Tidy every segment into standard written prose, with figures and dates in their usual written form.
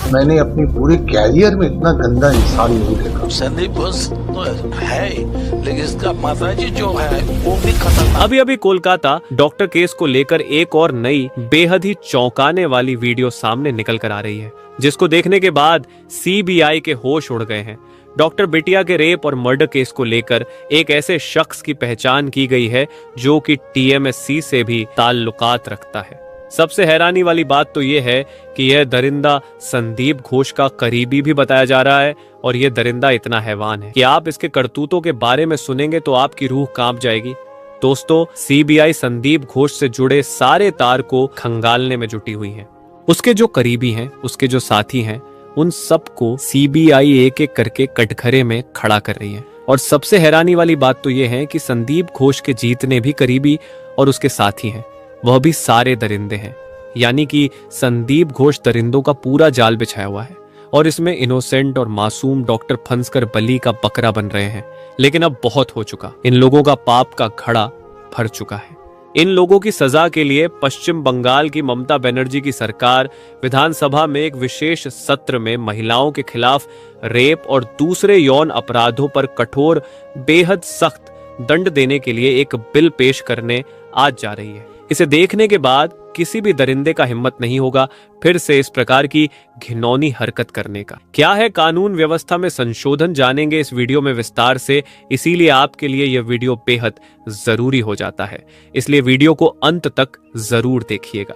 मैंने अपनी पूरी कैरियर में इतना गंदा इंसान नहीं देखा। संदीप घोष तो है ही, लेकिन इसका माताजी जो है वो भी खतरनाक। अभी अभी कोलकाता डॉक्टर केस को लेकर एक और नई बेहद ही चौंकाने वाली वीडियो सामने निकल कर आ रही है, जिसको देखने के बाद सीबीआई के होश उड़ गए हैं। डॉक्टर बिटिया के रेप और मर्डर केस को लेकर एक ऐसे शख्स की पहचान की गई है जो कि टीएमसी से भी ताल्लुकात रखता है। सबसे हैरानी वाली बात तो यह है कि यह दरिंदा संदीप घोष का करीबी भी बताया जा रहा है, और यह दरिंदा इतना हैवान है कि आप इसके करतूतों के बारे में सुनेंगे तो आपकी रूह कांप जाएगी। दोस्तों, सीबीआई संदीप घोष से जुड़े सारे तार को खंगालने में जुटी हुई है। उसके जो करीबी हैं, उसके जो साथी हैं, उन सबको सीबीआई एक एक करके कटघरे में खड़ा कर रही है। और सबसे हैरानी वाली बात तो यह है कि संदीप घोष के जीतने भी करीबी और उसके साथी हैं, वह भी सारे दरिंदे हैं। यानी कि संदीप घोष दरिंदों का पूरा जाल बिछाया हुआ है, और इसमें इनोसेंट और मासूम डॉक्टर फंसकर बली का बकरा बन रहे हैं। लेकिन अब बहुत हो चुका, इन लोगों का पाप का घड़ा भर चुका है। इन लोगों की सजा के लिए पश्चिम बंगाल की ममता बनर्जी की सरकार विधानसभा में एक विशेष सत्र में महिलाओं के खिलाफ रेप और दूसरे यौन अपराधों पर कठोर बेहद सख्त दंड देने के लिए एक बिल पेश करने आज जा रही है। इसे देखने के बाद किसी भी दरिंदे का हिम्मत नहीं होगा फिर से इस प्रकार की घिनौनी हरकत करने का। क्या है कानून व्यवस्था में संशोधन, जानेंगे इस वीडियो में विस्तार से। इसीलिए आपके लिए यह वीडियो बेहद जरूरी हो जाता है, इसलिए वीडियो को अंत तक जरूर देखिएगा।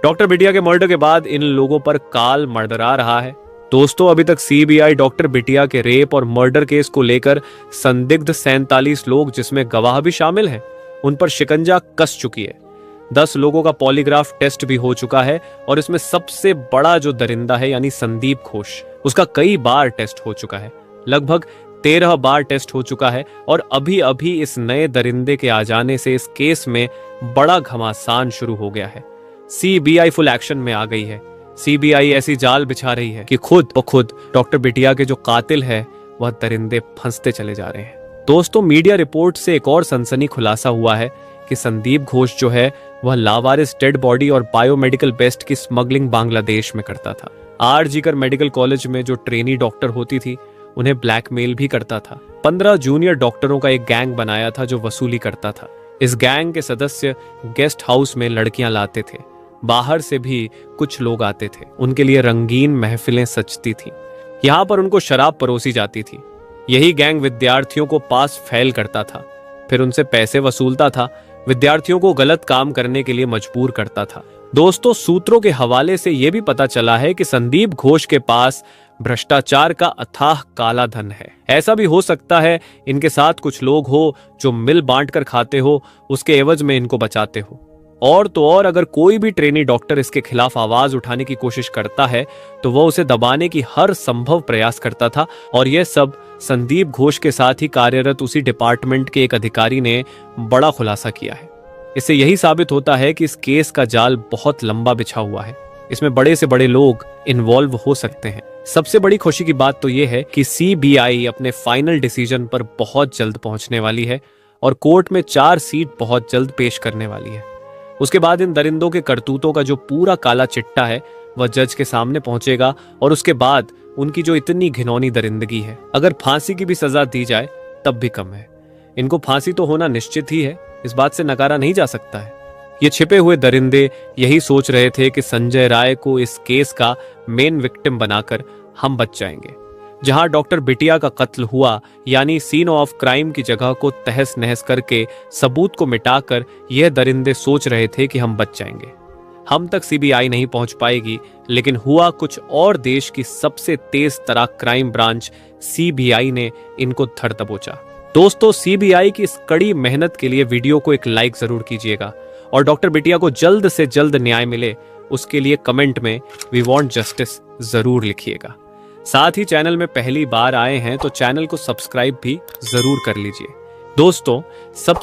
डॉक्टर बिटिया के मर्डर के बाद इन लोगों पर काल मंडरा रहा है। दोस्तों, अभी तक सीबीआई डॉक्टर बिटिया के रेप और मर्डर केस को लेकर संदिग्ध 47 लोग, जिसमें गवाह भी शामिल हैं, उन पर शिकंजा कस चुकी है। 10 लोगों का पॉलीग्राफ टेस्ट भी हो चुका है, और इसमें सबसे बड़ा जो दरिंदा है यानी संदीप घोष, उसका कई बार टेस्ट हो चुका है। लगभग 13 बार टेस्ट हो चुका है, और अभी अभी इस नए दरिंदे के आ जाने से इस केस में बड़ा घमासान शुरू हो गया है। सीबीआई फुल एक्शन में आ गई है। सीबीआई ऐसी जाल बिछा रही है कि खुद ब खुद डॉक्टर बिटिया के जो कातिल है वह दरिंदे फंसते चले जा रहे हैं। दोस्तों, मीडिया रिपोर्ट से एक और सनसनी खुलासा हुआ है कि संदीप घोष जो है वह लावारिस डेड बॉडी और बायोमेडिकल वेस्ट की स्मगलिंग बांग्लादेश में करता था। आरजीकर मेडिकल कॉलेज में जो ट्रेनी डॉक्टर होती थी उन्हें ब्लैकमेल भी करता था। 15 जूनियर डॉक्टरों का एक गैंग बनाया था जो वसूली करता था। इस गैंग के सदस्य गेस्ट हाउस में लड़कियां लाते थे, बाहर से भी कुछ लोग आते थे, उनके लिए रंगीन महफिलें सजती थी, यहाँ पर उनको शराब परोसी जाती थी। यही गैंग विद्यार्थियों को पास फेल करता था, फिर उनसे पैसे वसूलता था, विद्यार्थियों को गलत काम करने के लिए मजबूर करता था। दोस्तों, सूत्रों के हवाले से यह भी पता चला है कि संदीप घोष के पास भ्रष्टाचार का अथाह काला धन है। ऐसा भी हो सकता है इनके साथ कुछ लोग हो जो मिल बांट कर खाते हो, उसके एवज में इनको बचाते हो। और तो और, अगर कोई भी ट्रेनी डॉक्टर इसके खिलाफ आवाज उठाने की कोशिश करता है तो वह उसे दबाने की हर संभव प्रयास करता था। और यह सब संदीप घोष के साथ ही कार्यरत उसी डिपार्टमेंट के एक अधिकारी ने बड़ा खुलासा किया है। इससे यही साबित होता है कि इस केस का जाल बहुत लंबा बिछा हुआ है, इसमें बड़े से बड़े लोग इन्वॉल्व हो सकते हैं। सबसे बड़ी खुशी की बात तो यह है कि सीबीआई अपने फाइनल डिसीजन पर बहुत जल्द पहुंचने वाली है, और कोर्ट में चार्जशीट बहुत जल्द पेश करने वाली है। उसके बाद इन दरिंदों के करतूतों का जो पूरा काला चिट्टा है वह जज के सामने पहुंचेगा, और उसके बाद उनकी जो इतनी घिनौनी दरिंदगी है, अगर फांसी की भी सजा दी जाए तब भी कम है। इनको फांसी तो होना निश्चित ही है, इस बात से नकारा नहीं जा सकता है। ये छिपे हुए दरिंदे यही सोच रहे थे कि संजय राय को इस केस का मेन विक्टिम बनाकर हम बच जाएंगे। जहां डॉक्टर बिटिया का कत्ल हुआ, यानी सीन ऑफ क्राइम की जगह को तहस नहस करके सबूत को मिटाकर यह दरिंदे सोच रहे थे कि हम बच जाएंगे, हम तक सीबीआई नहीं पहुंच पाएगी। लेकिन हुआ कुछ और, देश की सबसे तेज तरार क्राइम ब्रांच सीबीआई ने इनको धर दबोचा। दोस्तों, सीबीआई की इस कड़ी मेहनत के लिए वीडियो को एक लाइक जरूर कीजिएगा, और डॉक्टर बिटिया को जल्द से जल्द न्याय मिले उसके लिए कमेंट में वी वांट जस्टिस जरूर लिखिएगा। साथ ही चैनल में पहली बार आए हैं तो चैनल को सब्सक्राइब भी जरूर कर लीजिए। दोस्तों, सब